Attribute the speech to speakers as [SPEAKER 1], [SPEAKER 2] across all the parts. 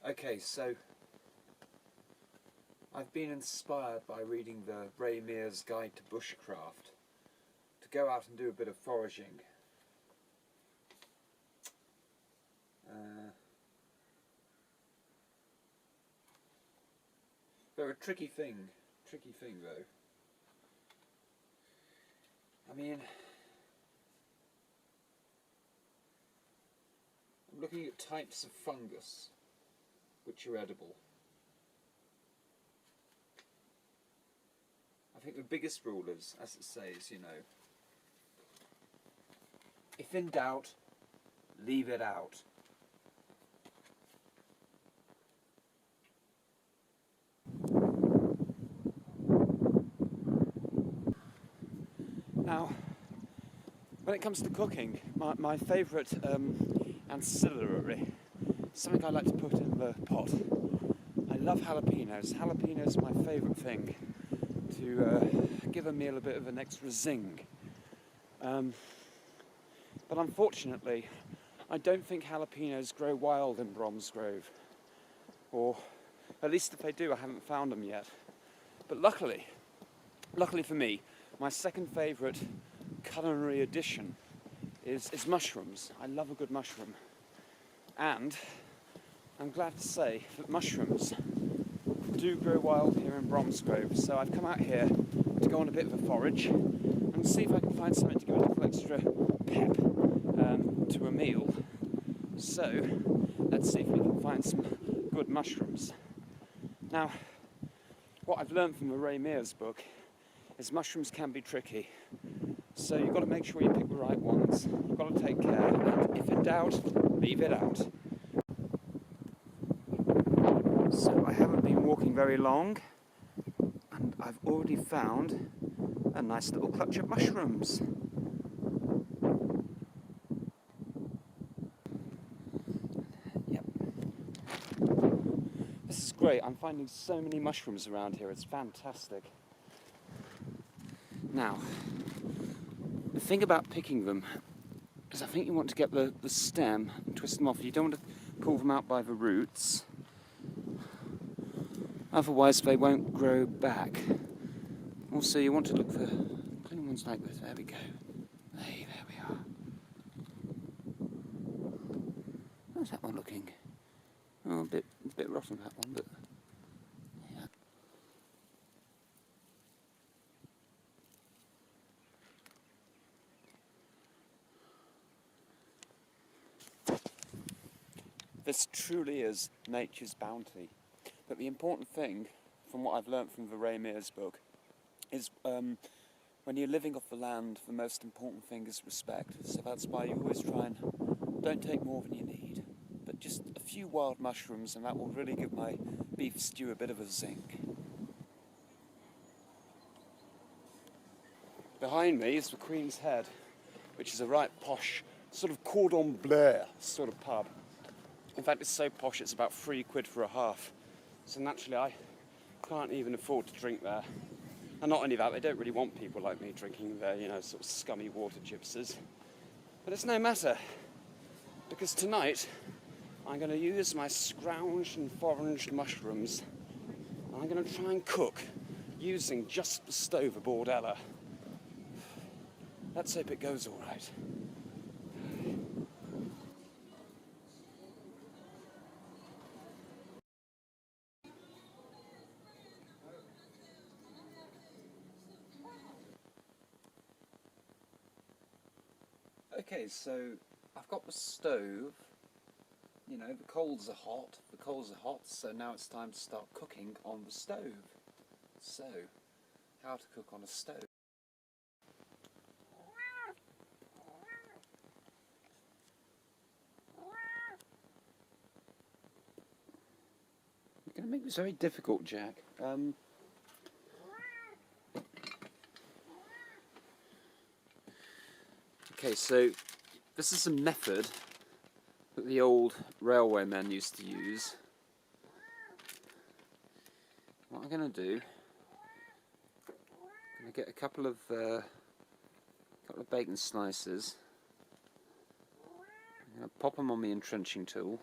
[SPEAKER 1] Okay, so I've been inspired by reading the Ray Mears Guide to Bushcraft to go out and do a bit of foraging. They're a tricky thing though. I mean, I'm looking at types of fungus which are edible. I think the biggest rule is, as it says, you know, if in doubt, leave it out. Now, when it comes to cooking, my favourite ancillary, something I like to put in the pot, I love jalapenos. Jalapenos are my favourite thing to give a meal a bit of an extra zing. But unfortunately, I don't think jalapenos grow wild in Bromsgrove. Or, at least if they do, I haven't found them yet. But luckily for me, my second favourite culinary addition is mushrooms. I love a good mushroom. And I'm glad to say that mushrooms do grow wild here in Bromsgrove. So I've come out here to go on a bit of a forage and see if I can find something to give a little extra pep to a meal. So let's see if we can find some good mushrooms. Now, what I've learned from the Ray Mears book is mushrooms can be tricky. So you've got to make sure you pick the right ones. You've got to take care, and if in doubt, leave it out. So I haven't been walking very long, and I've already found a nice little clutch of mushrooms. Yep. This is great. I'm finding so many mushrooms around here. It's fantastic. Now, the thing about picking them is I think you want to get the stem and twist them off. You don't want to pull them out by the roots. Otherwise they won't grow back. Also, you want to look for clean ones like this. There we go. Hey, there we are. How's that one looking? Oh, a bit rotten, that one, but yeah. This truly is nature's bounty. But the important thing, from what I've learnt from the Ray Mears book, is when you're living off the land, the most important thing is respect. So that's why you always try and don't take more than you need. But just a few wild mushrooms, and that will really give my beef stew a bit of a zing. Behind me is the Queen's Head, which is a right posh, sort of cordon bleu sort of pub. In fact, it's so posh it's about £3 for a half. So naturally I can't even afford to drink there. And not only that, they don't really want people like me drinking their, you know, sort of scummy water gypsies. But it's no matter, because tonight I'm going to use my scrounged and foraged mushrooms, and I'm going to try and cook using just the stove aboard Ella. Let's hope it goes all right. Okay, so I've got the stove, you know, the coals are hot, so now it's time to start cooking on the stove. So, how to cook on a stove. You're going to make this very difficult, Jack. Okay, so this is a method that the old railway men used to use. What I'm going to do, I'm going to get a couple of bacon slices. I'm going to pop them on the entrenching tool,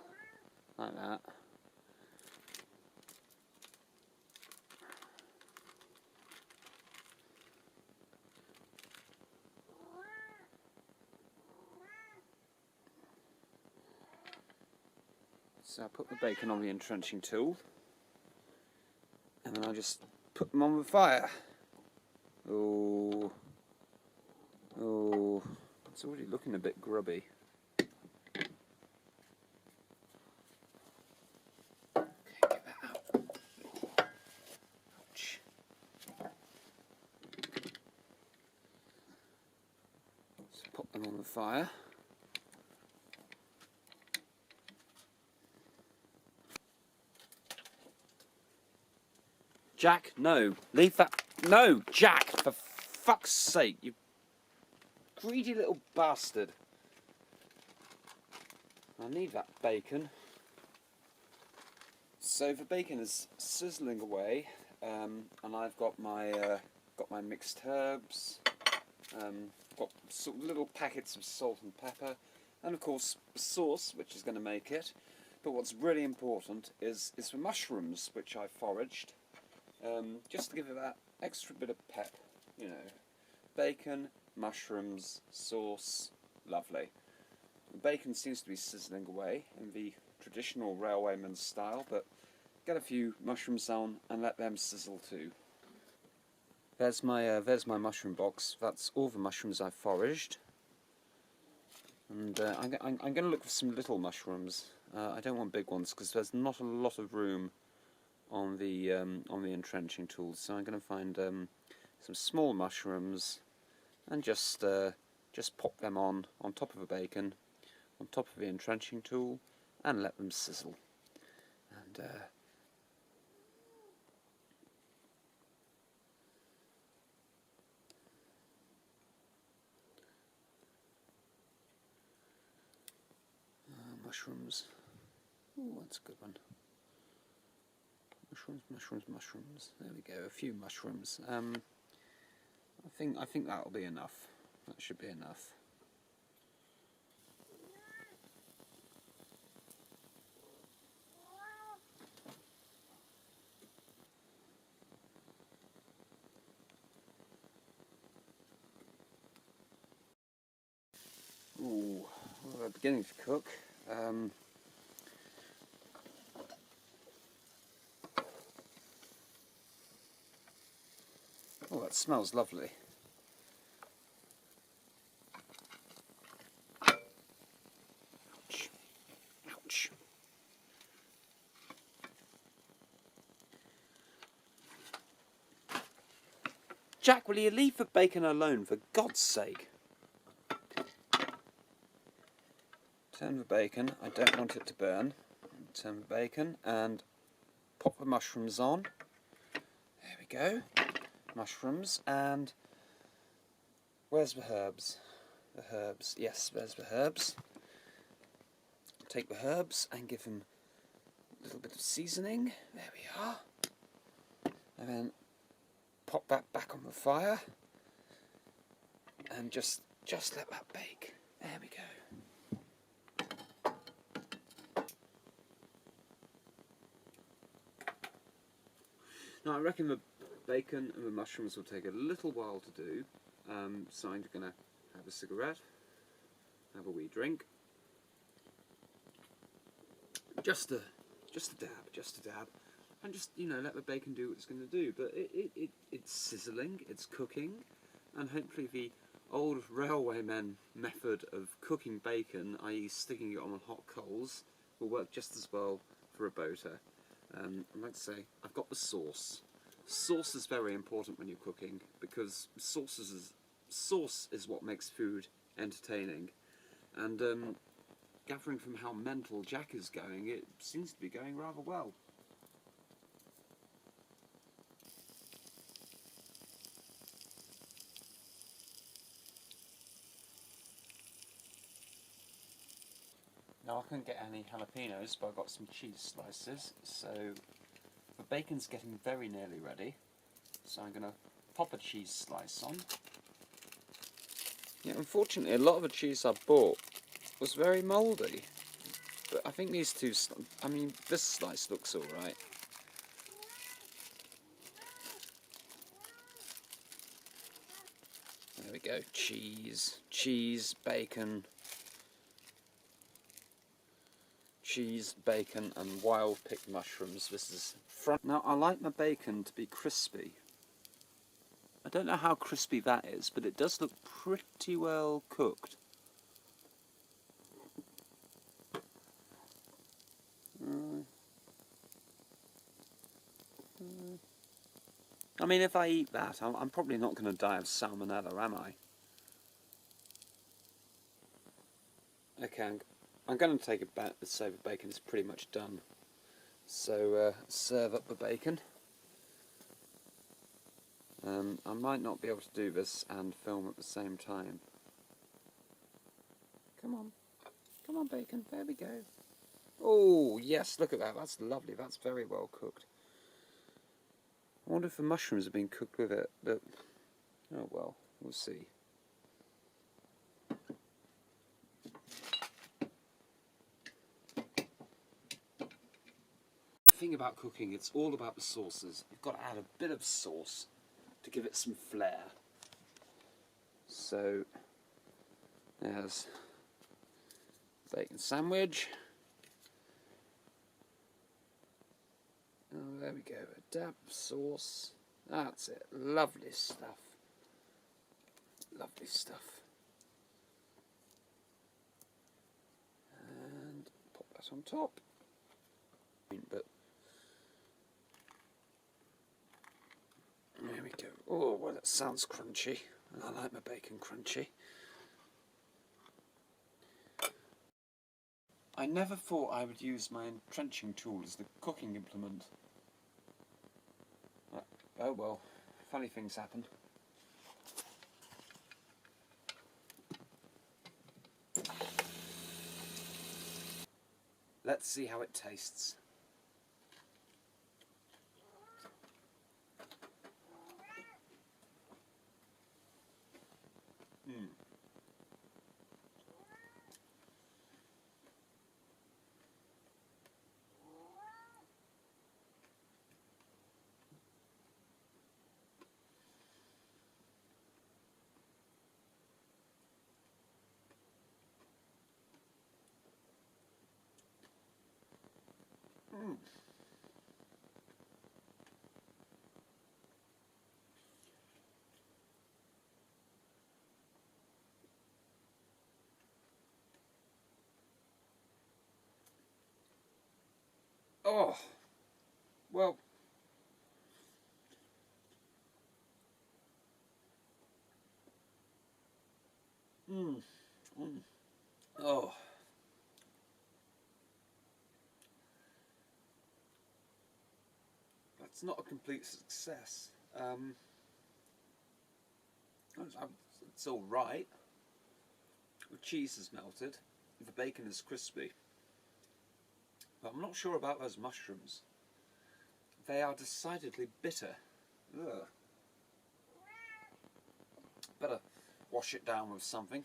[SPEAKER 1] like that. So I put the bacon on the entrenching tool, and then I just put them on the fire. Oh, oh, it's already looking a bit grubby. Okay, get that out. Ouch. So put them on the fire. Jack, no. Leave that. No, Jack, for fuck's sake, you greedy little bastard. I need that bacon. So the bacon is sizzling away, and I've got my mixed herbs, got sort of little packets of salt and pepper, and of course sauce, which is going to make it. But what's really important is the mushrooms, which I foraged. Just to give it that extra bit of pep, you know. Bacon, mushrooms, sauce, lovely. The bacon seems to be sizzling away in the traditional railwayman's style, but get a few mushrooms on and let them sizzle too. There's my mushroom box. That's all the mushrooms I've foraged. And I'm going to look for some little mushrooms. I don't want big ones because there's not a lot of room on the entrenching tools, so I'm going to find some small mushrooms and just pop them on top of the bacon, on top of the entrenching tool, and let them sizzle. And mushrooms. Oh, that's a good one. Mushrooms, mushrooms, mushrooms. There we go. A few mushrooms. I think that'll be enough. That should be enough. Ooh, well, they're beginning to cook. Oh, that smells lovely. Ouch. Ouch. Jack, will you leave the bacon alone, for God's sake? Turn the bacon. I don't want it to burn. Turn the bacon and pop the mushrooms on. There we go. Mushrooms, and where's the herbs? The herbs, yes, there's the herbs. Take the herbs and give them a little bit of seasoning. There we are. And then pop that back on the fire and just let that bake. There we go. Now I reckon the bacon and the mushrooms will take a little while to do, so I'm going to have a cigarette, have a wee drink, just a dab, and just, you know, let the bacon do what it's going to do. But it's sizzling, it's cooking, and hopefully the old railwaymen method of cooking bacon, i.e. sticking it on hot coals, will work just as well for a boater. I'd like to say, I've got the sauce. Sauce is very important when you're cooking, because sauce is what makes food entertaining. And gathering from how mental Jack is going, it seems to be going rather well. Now I couldn't get any jalapenos, but I got some cheese slices, so the bacon's getting very nearly ready, so I'm going to pop a cheese slice on. Yeah, unfortunately a lot of the cheese I bought was very mouldy, but I think these two, I mean this slice looks alright. There we go, cheese, bacon, cheese, bacon and wild picked mushrooms. This is front. Now I like my bacon to be crispy. I don't know how crispy that is, but it does look pretty well cooked. I mean, if I eat that, I'm probably not going to die of salmonella, am I? Okay, I'm going to take a bite. So the bacon is pretty much done. So serve up the bacon. I might not be able to do this and film at the same time. Come on bacon, there we go. Oh yes, look at that, that's lovely, that's very well cooked. I wonder if the mushrooms have been cooked with it, but oh well, we'll see. The thing about cooking, it's all about the sauces. You've got to add a bit of sauce to give it some flair. So there's bacon sandwich. Oh, there we go, a dab of sauce. That's it, lovely stuff. Lovely stuff. And pop that on top. But there we go. Oh, well, that sounds crunchy. I like my bacon crunchy. I never thought I would use my entrenching tool as the cooking implement. Oh well, funny things happen. Let's see how it tastes. Oh, well, oh, that's not a complete success. It's all right. The cheese is melted, the bacon is crispy, but I'm not sure about those mushrooms. They are decidedly bitter. Ugh. Better wash it down with something.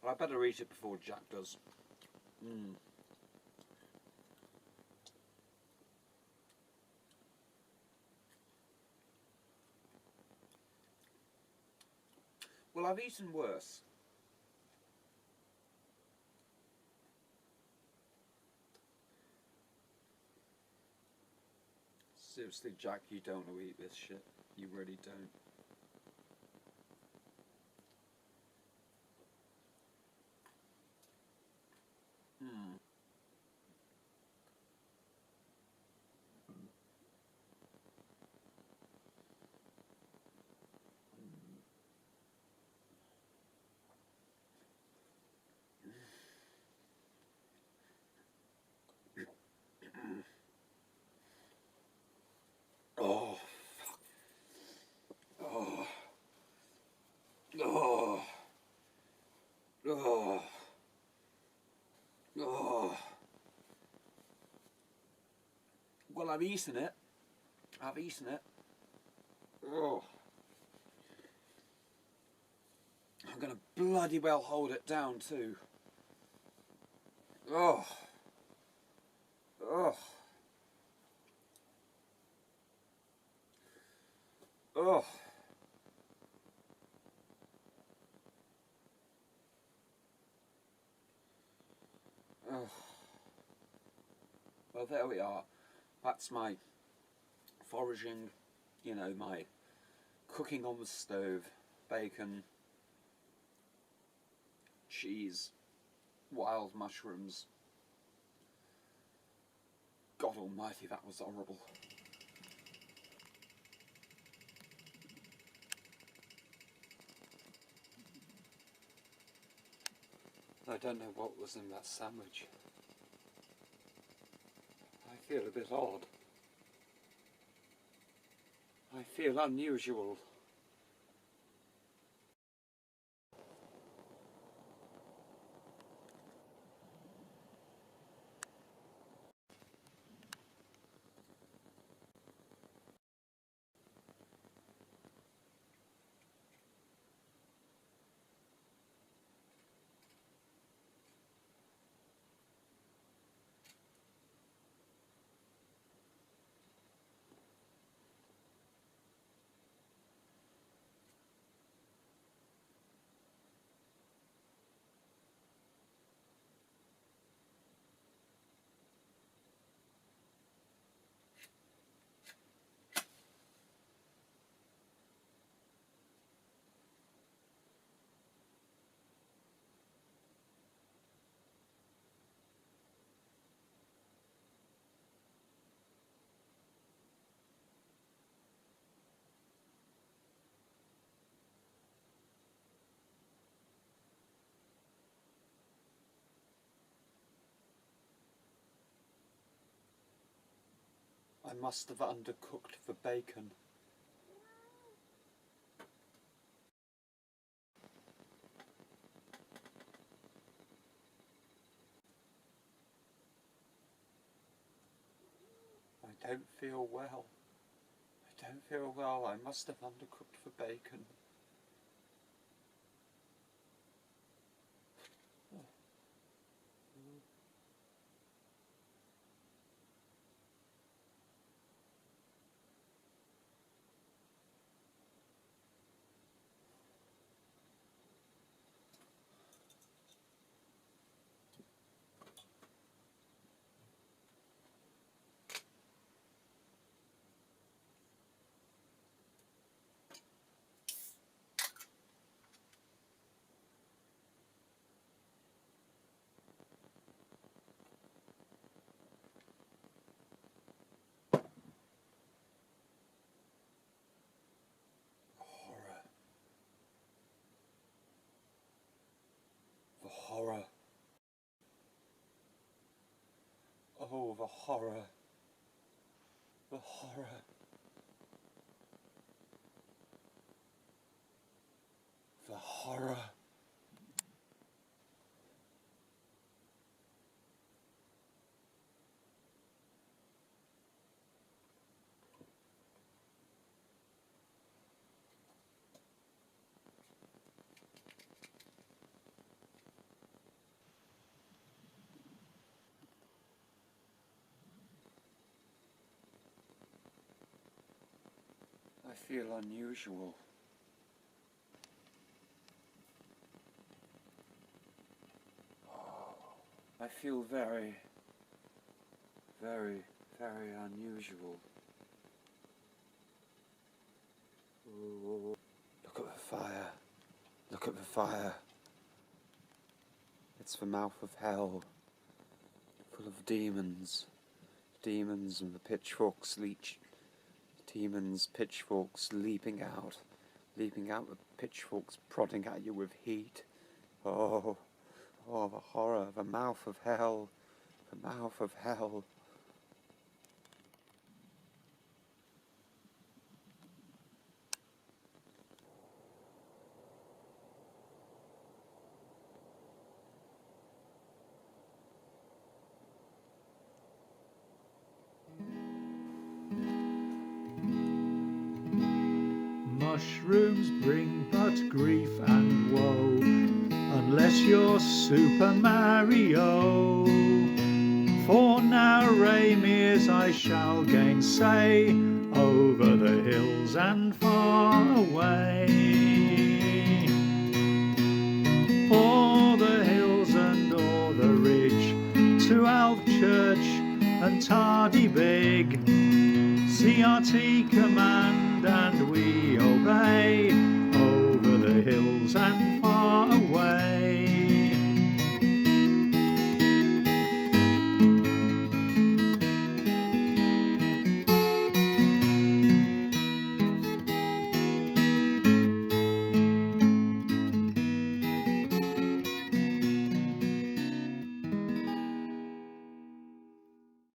[SPEAKER 1] Well, I better eat it before Jack does. Well, I've eaten worse. Seriously, Jack, you don't want to eat this shit. You really don't. Oh, oh, oh, oh, oh. Well, I've eaten it. I've eaten it. Oh. I'm going to bloody well hold it down too. Oh. Oh. Oh. Well, there we are. That's my foraging, you know, my cooking on the stove, bacon, cheese, wild mushrooms. God almighty, that was horrible. I don't know what was in that sandwich. I feel a bit odd. I feel unusual. I must have undercooked the bacon. I don't feel well. I don't feel well. I must have undercooked the bacon. The horror. Oh, the horror. The horror. The horror. I feel unusual. I feel very, very, very unusual. Ooh. Look at the fire. Look at the fire. It's the mouth of hell, full of demons. Demons and the pitchforks demons, pitchforks leaping out with pitchforks prodding at you with heat. Oh, oh, the horror, the mouth of hell, the mouth of hell.
[SPEAKER 2] Mushrooms bring but grief and woe, unless you're Super Mario. For now, Ray Mears, I shall gainsay, over the hills and far away. O'er the hills and o'er the ridge, to Alv Church and hardy big. CRT command and we obey over the hills and